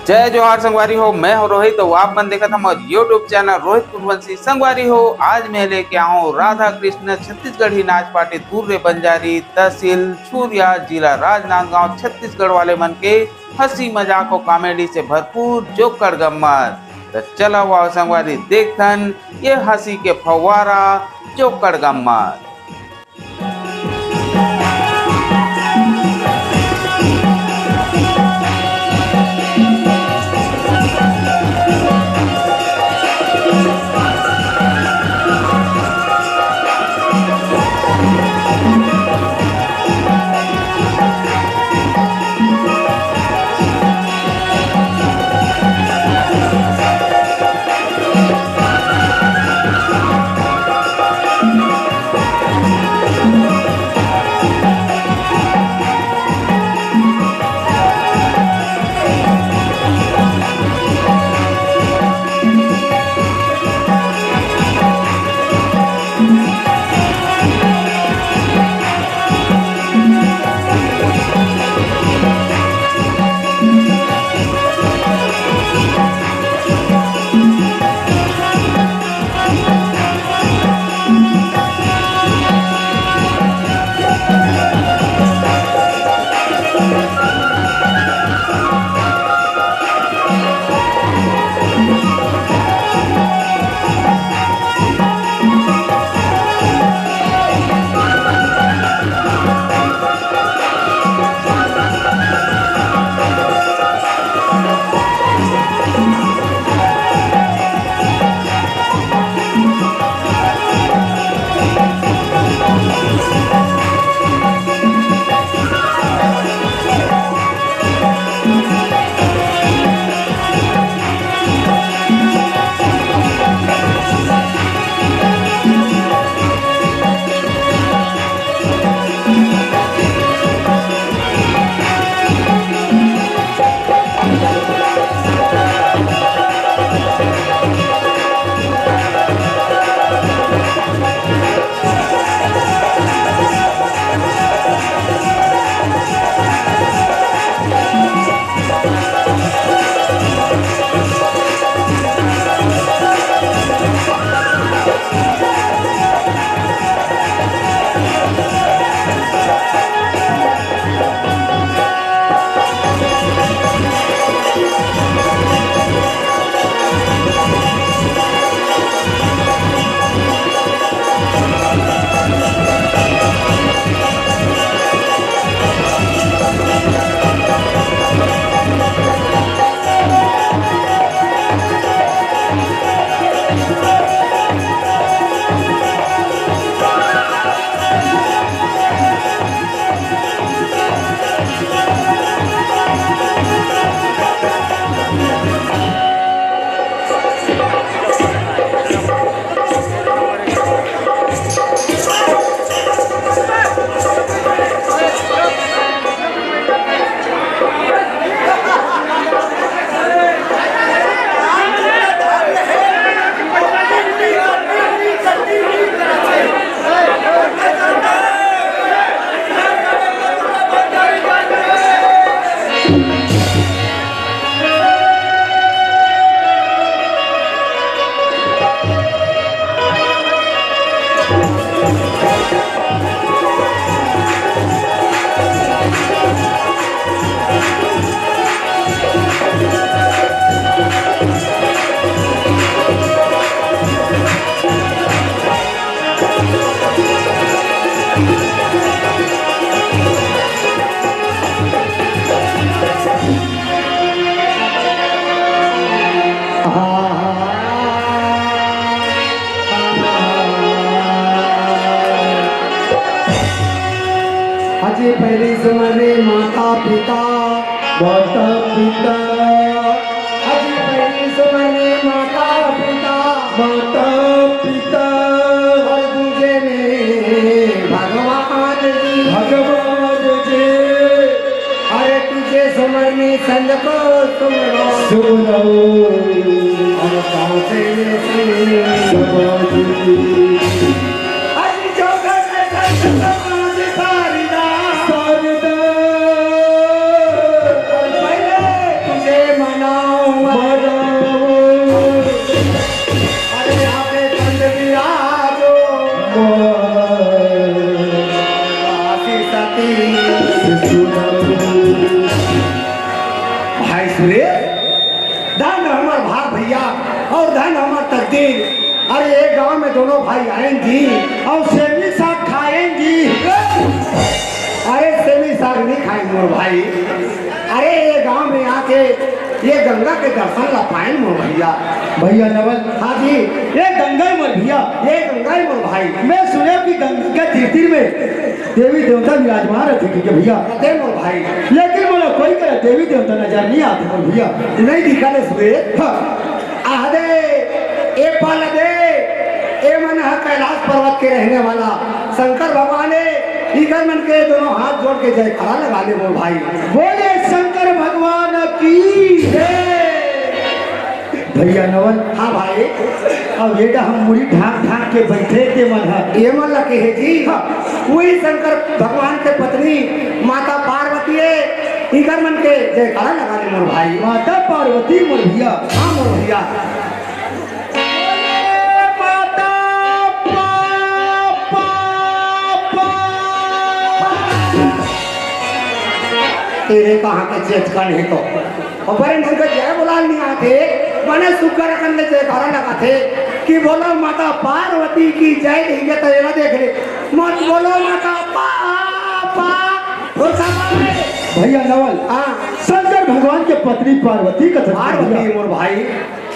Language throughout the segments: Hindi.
जय जोहार संगवारी हो। मैं हूं रोहित। तो आप मन देखा था यूट्यूब चैनल रोहित कुरवंशी। संगवारी हो, आज मैं लेके आऊँ राधा कृष्ण छत्तीसगढ़ी नाच पार्टी तुर्रे बंजारी तहसील छुरिया जिला राजनांदगांव छत्तीसगढ़ वाले मन के हंसी मजाक और कॉमेडी से भरपूर जोकर गम्मत। तो चलो वाओ संगवारी देखथन ये हंसी के फव्वारा जोकर गम्मत। अजय पहली समय माता पिता अजय पहली समय माता पिता और दूसरे में भगवान जी। अरे तुझे समझ में संग को सुन लो सुनो और गाते अजी जोकर में समाज सारिदा सारिदा पहले तुझे मनाऊं अरे आपे कंद विराजो आसी सती भाई सुरे धन हमार भाग भैया और धन हमार तकदीर। अरे एक गांव में दोनों भाई आएंगी और सेमी साग खाएंगी। अरे सेमी साग नहीं खाएंगे मोर भाई। अरे ये गांव में आके ये गंगा के दर्शन ला पाए मोर भैया। भैया नवल, हाँ जी, ये गंगा ही मर भैया। ये गंगा ही मोर भाई। मैं सुने कि गंगा तीर्थी में देवी देवता विराजमान रहते कि भैया, दे मोर भाई, लेकिन बोलो कोई करे देवी देवता नजर नहीं आते मोर भैया। नहीं दिखा ले सुबह। हाँ, आदे ए पल दे ए मन है कैलाश पर्वत के रहने वाला शंकर भगवान ने इधर मन के दोनों हाथ जोड़ के जयकारा लगा ले मोर भाई। बोले शंकर भगवान की जय। भैया नवल, हाँ भाई, अब बेटा हम मुड़ी ढाक ढाक के बैठे थे मन है ये मन लगे है जी। हाँ, वही शंकर भगवान के पत्नी माता पार्वती है इधर मन के जयकारा लगा ले मोर भाई। माता पार्वती मोर भैया। हाँ मोर भैया, माता तेरे कहाँ के चेत का नहीं तो और बड़े ढंग के जय बोला नहीं आते बने सुकर रखन ले जयकारा लगाते कि बोलो माता पार्वती की जय देंगे तो ये ना देख ले मत बोलो माता भैया नवल, हाँ शंकर भगवान के पत्नी पार्वती का पार्वती मोर भाई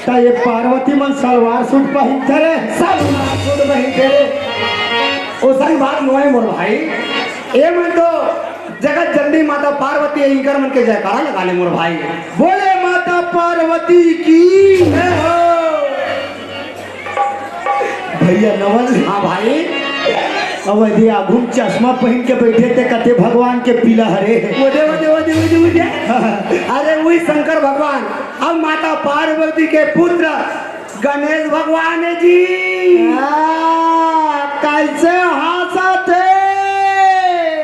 ता ये पार्वती मन सलवार सूट पहनते रहे सब सूट नहीं थे वो सही बात मोए मोर भाई। ये मन तो जगत जल्दी माता पार्वती इनकर मन के जयकारा लगा ले मोर भाई। बोले माता पार्वती की जय हो। भैया नवल, हाँ भाई, अब यदि आगू चश्मा पहन के बैठे थे कते भगवान के पीला हरे है। मुझे अरे वही शंकर भगवान अब माता पार्वती के पुत्र गणेश भगवान है जी। कैसे हंसा थे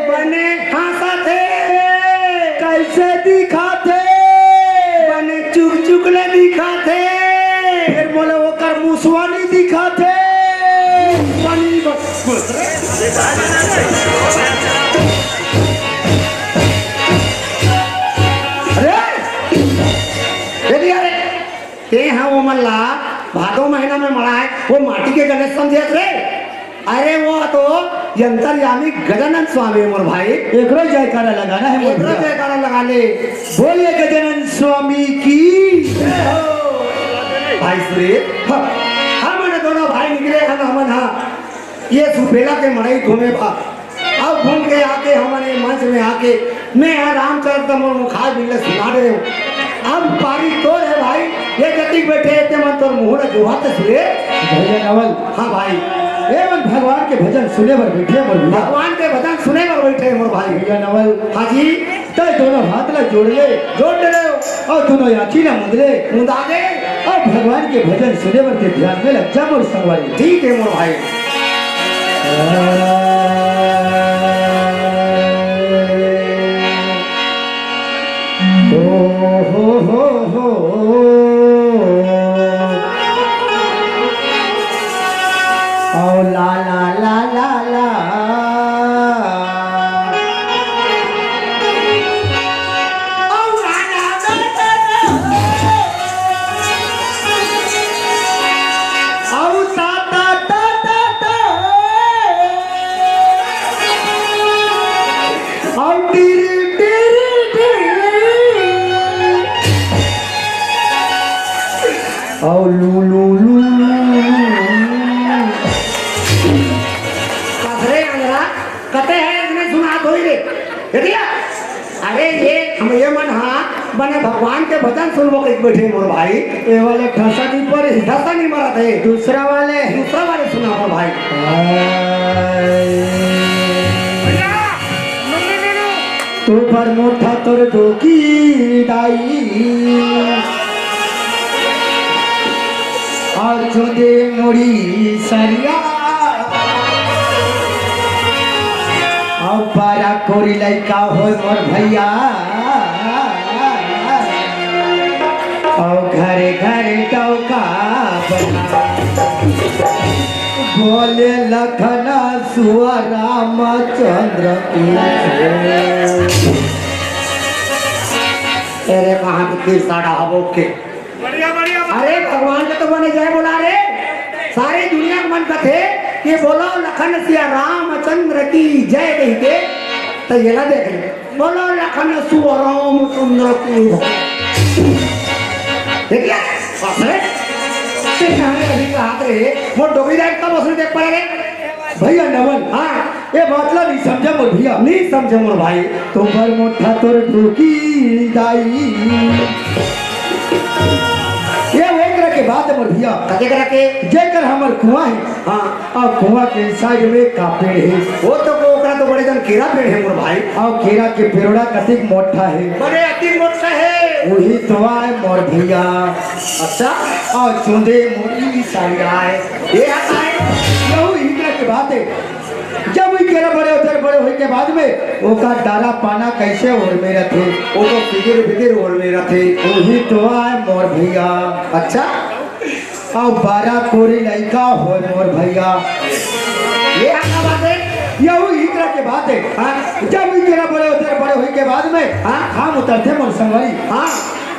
बने हंसा थे कैसे दिखा थे बने चुक चुकले दिखा थे फिर बोले वो कर मुसवा नहीं दिखा थे। अरे ये हाँ वो मल्ला भादो महीना में मरा है वो माटी के गणेश समझे रे। अरे वो तो यंत्रयामी गजानंद स्वामी मोर भाई। एक रोज जयकारा लगाना है मोर भैया। जयकारा लगा ले बोले गजानंद स्वामी की जय हो। भाई सुरेश, हम दोनों भाई निकले हैं हमन हाँ ये सुबेला के मड़ई घूमे बा। अब घूम के आके हमारे मंच में आके मैं यहाँ रामचरित मुखार बिल्ले सुना रहे हूँ। अब पारी तो है भाई ये गति बैठे थे मन तोर मुँह जुहाते सुरे। भैया नवल, हाँ भाई, एवं भगवान के भजन सुने पर बैठे मोर भैया। भगवान के भजन सुने पर बैठे मोर भाई। भैया नवल, हाँ जी, तय दोनों हाथ ला जोड़ ले जोड़ ले और दोनों आँखी ना मुंद ले मुदा दे और भगवान के भजन सुने पर के ध्यान में लग जा मोर संगवारी। ठीक है मोर भाई। ओ ला ला ला ला ला लू लू लू कथरे अंगरा कते है इसने सुना धोई रे देखिया। अरे ये मन हाँ बने भगवान के भजन सुनबो के बैठे मोर भाई। ये वाले ठसा नहीं पर धसा नहीं मरा थे दूसरा वाले सुना मोर भाई। तू पर मोठा तोर धोकी दाई और चोदे मुड़ी सरिया और बारा कोरी लड़का हो मोर भैया और घरे घरे टौका बोले लखना सुआ रामचंद्र की तेरे कहाँ की साड़ा हबो के अरे भगवान के तो बने जय बोला रे सारी दुनिया के मन कथे कि बोलो लखन सिया रामचंद्र की जय कही के तो ये ना देख ले बोलो लखन सुआ रामचंद्र की देखिए अभी कहा थे वो डोबी राइट कब उसने देख पड़ेगा भैया नवल हाँ ये बातला नहीं समझा मोर भैया नहीं समझे मोर भाई तो पर मोटा तोर डोकी दाई ये वेकर के बात है मोर भैया कथे करा के जेकर हमर कुआं है हाँ और कुआं के साइड में का पेड़ है वो तो ओकरा तो बड़े जन केरा पेड़ है मोर भाई और केरा के पेड़ोड़ा कतिक मोटा है बड़े अति मोटा है वही तो आए मोर भैया अच्छा और चुंदे मुड़ी साड़िया है ये आता है यहू इनका के बात है जब वही केरा बड़े होने के बाद में ओका डारा पाना कैसे ओर में रखे वो तो फिगर फिगर ओढ़ में रखे वही तो आए मोर भैया अच्छा और 12 कोरी लड़का हो मोर भैया ये आता बात है यहू इनका के बात है हाँ जब वही केरा बड़े होने के बाद में हाँ खाम उतरते मोर संगरी हाँ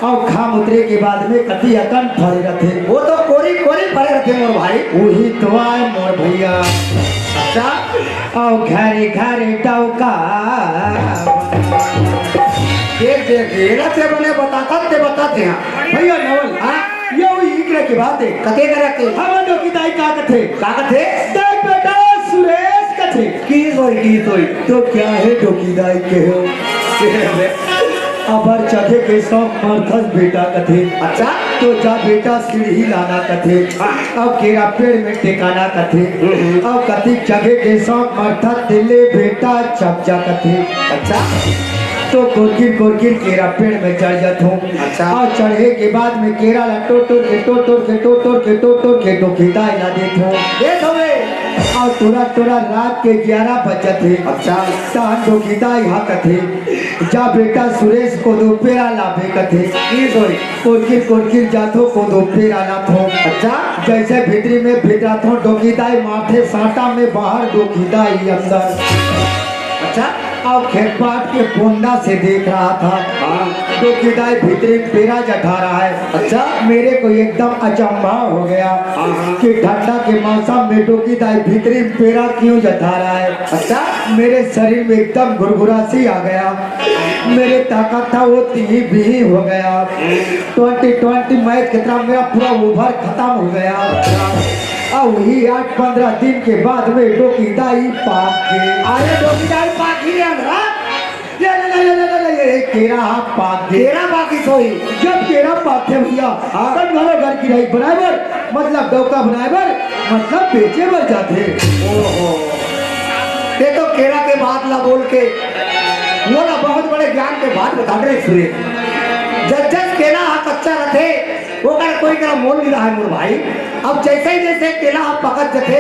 और खाम उतरे के बाद में कति अकन फरे रखे वो तो कोरी कोरी पड़े रखे मोर भाई वही तो आए मोर भैया अच्छा और घरे घरे टौका देख देख ये से बने बताते हैं भैया नवल हाँ ये वही इकरे की बात है कथे करा के हम जो की दाई का कथे का कथे देख बेटा सुरेश कथे की सोई तो क्या है डोकीदाई के हो अबर चढ़े के शौक मरथस बेटा कथे अच्छा तो जा बेटा सीढ़ी लाना कथे अब केरा पेड़ में टिकाना कथे अब कथी जगह के शौक मरथस दिले बेटा चपचा कथे अच्छा तो कोरकिर केरा पेड़ में चढ़ जात हूँ अच्छा। और चढ़े के बाद में केरा ला टोट के डोकीदा ला देत हूँ देख हवे और तुरा रात के 11 बजत है अच्छा तान डोकीदा यहाँ कथे जा बेटा सुरेश को दोपेरा लाभे कथे की सोई कोरकिर जाथो को दोपेरा लात हूँ अच्छा जैसे भीतरी में भितरात हूँ डोकीदाई माथे साटा में बाहर डोकीदाई अंदर अच्छा और खेतपाट के बोंदा से देख रहा था हाँ डोकीदाई भीतरी पेरा जठा रहा है अच्छा मेरे को एकदम अचंभा हो गया हाँ। कि ठंडा के मौसम में डोकीदाई भीतरी पेरा क्यों जठा रहा है अच्छा मेरे शरीर में एकदम गुरगुरासी आ गया मेरे ताकत था वो तीही भी हो गया 2020 मैच कितना मेरा पूरा ओवर खत्म हो गया और वही 8-15 दिन के बाद में डोकीदाई पाक के अरे डोकीदाई पाखी रे अंदरा केरा पाक के तेरा बाकी सोई जब केरा पाथे भैया तब घर की रही बनाए मतलब डौका बनाए मतलब बेचे बर जाते ओहो ते तो केरा के बात ला बोल के वो ना बहुत बड़े ज्ञान के बात बता रहे सुरे जब केला हा कच्चा रथे वो कर कोई करा मोल नहीं रहा है मोर भाई अब जैसे केला हा पकड़ जथे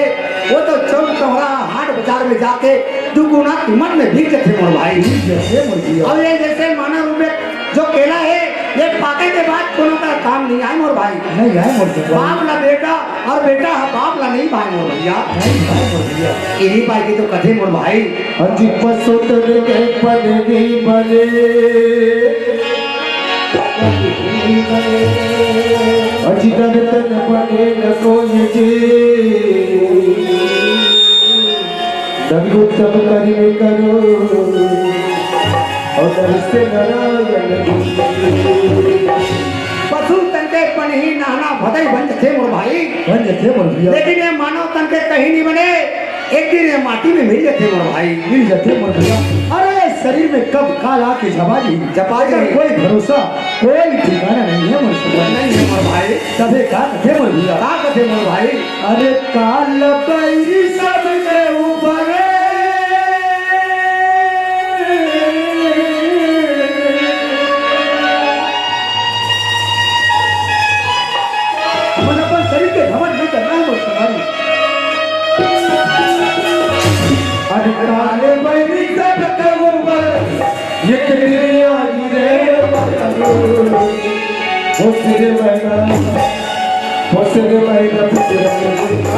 वो तो चौक चौरा हाट बाजार में जाके दुगुना कीमत में बिक जथे मोर भाई जैसे मुर्गी अब ये जैसे मानव रूप में जो केला है ये पाके के बाद कोनो का काम नहीं आए मोर भाई नहीं है मुर्गी बाप ला बेटा और बेटा बाप ला नहीं भाई मोर भैया नहीं है मुर्गी यही पाई की तो कथे मोर भाई अजी पसोतर के पनगी बने अजी तन बने न कोई जी दंगो तब करी करो और दरसे नारायण पशु तन के पन ही नहाना भदई बन थे मोर भाई बन जथे मुर्गिया लेकिन ये मानव तन के कहीं नहीं बने एक दिन ये माटी में मिल जाते मोर भाई मिल जाते मुर्गिया अरे शरीर में कब काल आके झपाजी झपाजी। कोई भरोसा कोई ठिकाना नहीं है मुर्गिया नहीं है मोर भाई तबे का थे मुर्गिया का कथे मोर भाई अरे काल पैरी सब के ऊपर अपन अपन शरीर के अरे काले बैरी सब के ऊपर ये कितनी आई रे हो सिरे बैठा हो सिरे बैठा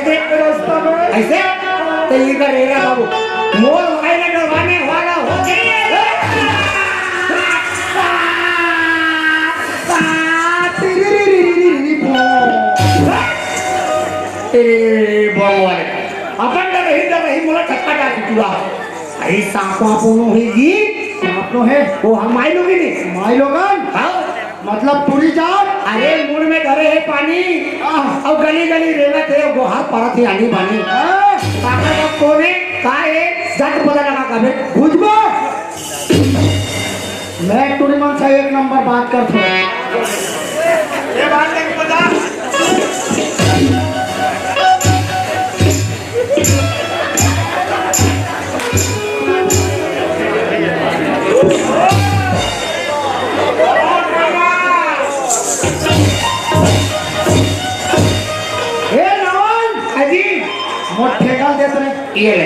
ऐसे तो ये करेगा बाबू मोर वाला डरवाने वाला हो गया अपन डर रही मोला ठक्का डाल चुका आई सांपा पोनो होगी सांप तो है वो हम आई लोग नहीं माई लोगन हाँ मतलब पूरी जान अरे मुंह में धरे है पानी और गली गली रेवत है गोहार परत है आनी बानी काका का कोने का है जट पता लगा कबे बुझबो मैं टूरी मन से एक नंबर बात करता हूं ये बात नहीं पता ये ले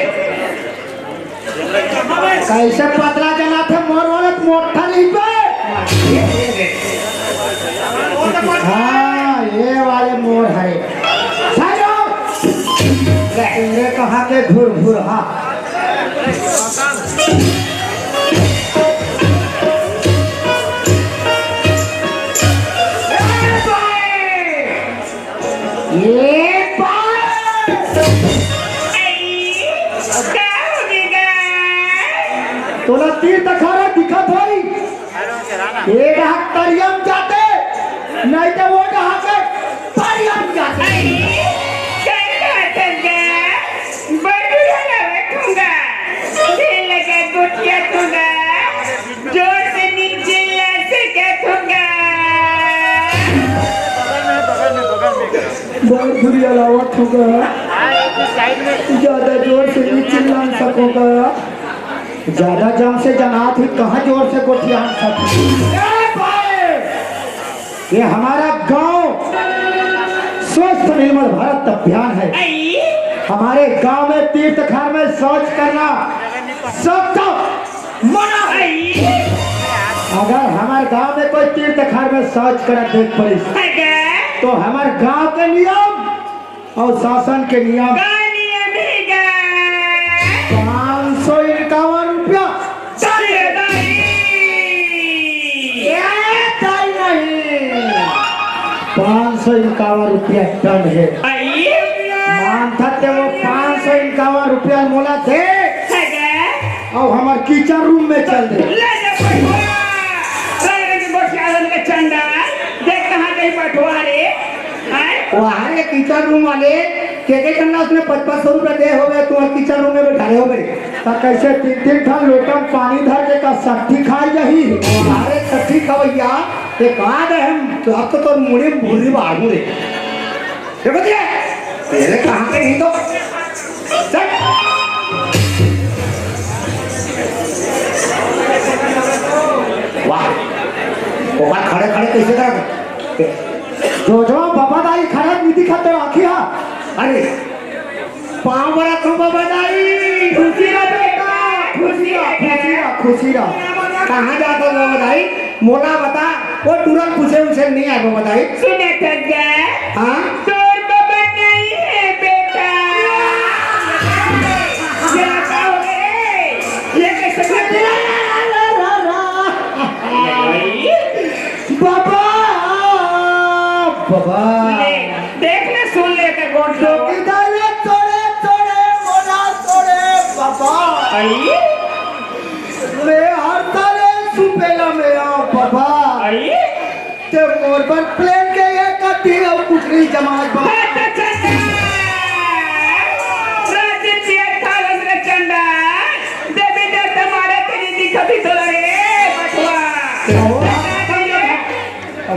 कैसे पतला चला थे मोर वाले मोटा नहीं पे हाँ ये वाले मोड़ है साइड तेरे कहा के घुर घुर हाँ ये तोला तीर तखारा दिखा भाई ये डहाक तरियम जाते नहीं तो वो डहाक परियम जाते जोर से नीचे से क्या ठूंगा बहुत बुरी अलावट होगा ज्यादा जोर से नहीं चिल्ला सकोगा ज्यादा जम से जनात ही कहाँ जोर से गोठिया ये हमारा गांव स्वस्थ निर्मल भारत अभियान है हमारे गांव में तीर्थ खार में शौच करना सबका मना है अगर हमारे गांव में कोई तीर्थ खार में शौच करा देख पड़ी तो हमारे गांव के नियम और शासन के नियम 551 रुपया नहीं 551 रुपया दंड है मानता थे वो 551 रुपया मोला दे और हमारे किचन रूम में चल दे वहां किचन रूम वाले के करना उसने 500 रुपया दे हो गए तुम्हारे किचन रूम में बैठा हो गए तो कैसे 3-3 ठन लोटन पानी धर के का सट्ठी खाई यही हमारे सट्ठी खवैया एक बाद है हम तो अब तो मुड़ी भूरी बागू रे देखो दिए तेरे कहां के नहीं तो चल वाह वो बात खड़े खड़े कैसे कर जो बाबादाई खड़ा नीति खाते आखिया अरे पाँव बड़ा तो बाबादाई खुशी रहा बेटा खुशी रहा कहाँ जाता हो बाबादाई मोला बता वो तुरंत पूछे उसे नहीं आए बाबादाई सुने थक हाँ तोर बाबा नहीं है बेटा ये क्या हो गए ये कैसे बाबा बाबा देख ले सुन ले के गोट दो इधर तोड़े तोड़े मोला तोड़े बाबा आई मैं हर तारे सुपेला में आओ बाबा आई ते मोर पर प्लेन के ये कटी और कुटरी जमात बा राजनीति थालस रे चंदा देवी दे तुम्हारे तेरी दिखती तो रे बटवा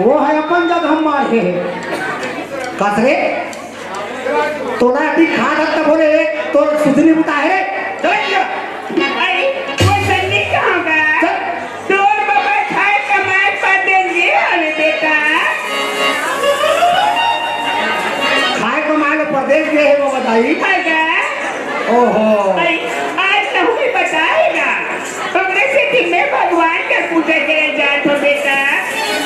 वो है अपन जग हम मारे कसरे तोला अभी खा सकता बोले तो सुधनी बुता है आई वो सन्नी कहाँ का तोर बाबा खाए कमाए पा देंगे अरे बेटा खाए कमाए के प्रदेश गए है वो बताई खाएगा ओहो आई आज तो हमें बताएगा कांग्रेस की मैं भगवान का पूजा करे जात हो बेटा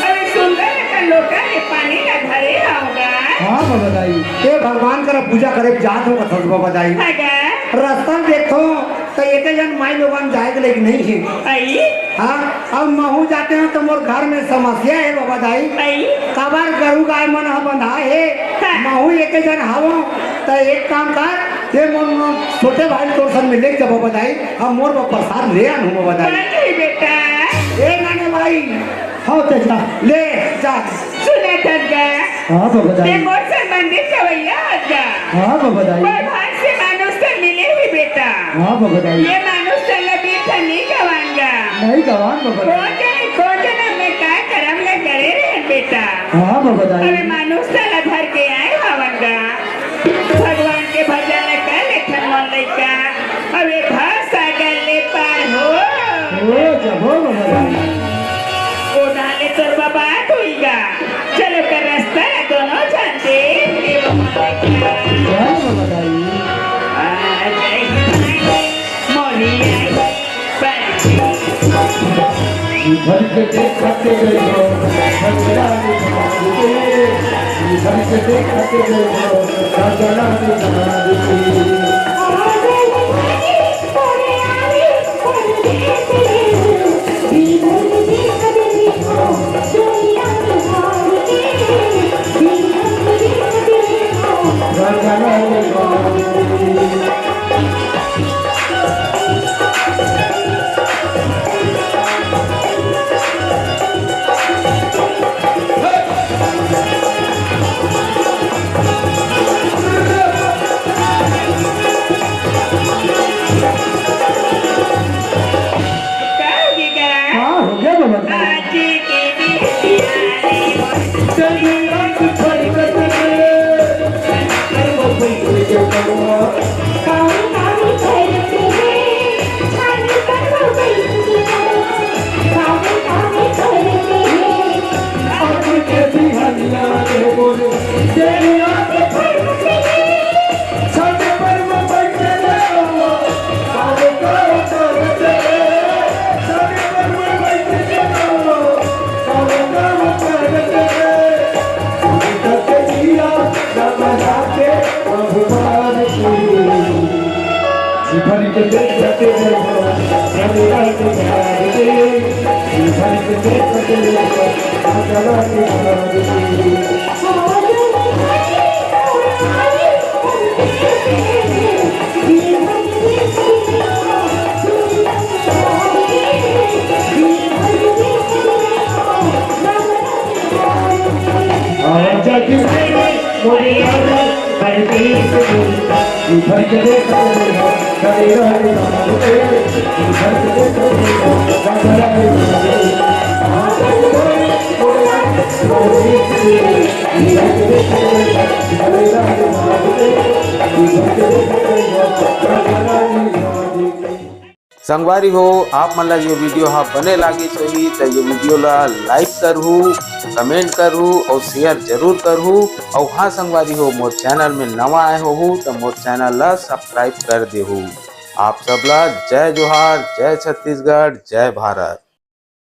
अरे सुंदर का लोटा में पानी का भरे होगा हाँ बताई ये भगवान का पूजा करे जात होगा सब बताई खाएगा रास्ता देखो तो एक जन माई लोगन जाएगा लेकिन नहीं है आई हाँ अब महू जाते हैं तो मोर घर में समस्या है बाबा दाई आई कबार गरु गाय मन बंधा है महू एक जन हवो तो एक काम कर ये मोर छोटे भाई तोर संग मिले जब बाबा दाई हम मोर प्रसाद ले आनु बाबा दाई नहीं बेटा ए नाने भाई हाँ तेजा ले जा सुने तक हाँ बाबा ये दाई मोर संबंधित कवैया आजा हाँ बाबा दाई पर भाग से मानुष से मिले हुई बेटा हाँ बाबा दाई ये मानुष से लबी नहीं गवांगा नहीं गवान बाबा दाई खोजन में क्या करम ले करे रे बेटा हाँ बाबा दाई अबे मानुष से भर के आए हवंगा भगवान के भजन कर लेखन मन लइका अबे भाषा गले पार हो ओ जब हो बाबा दाई ओ डाले तोर बाबा होइगा चलो कर रास्ता दोनों जानते हे भगवान लइका जय बाबा दाई भर के देखते गए हो भगवान भर के देखते रहो राजा रानी संगवारी हो आप मन ला ये वीडियो हा बने लागी सही तो ये वीडियो ला लाइक करहू, कमेंट करहू और शेयर जरूर करहू। और हाँ संगवारी हो मोर चैनल में नवा आए हो तो मोर चैनल ला सब्सक्राइब कर देहू। आप सब ला जय जोहार, जय छत्तीसगढ़, जय भारत।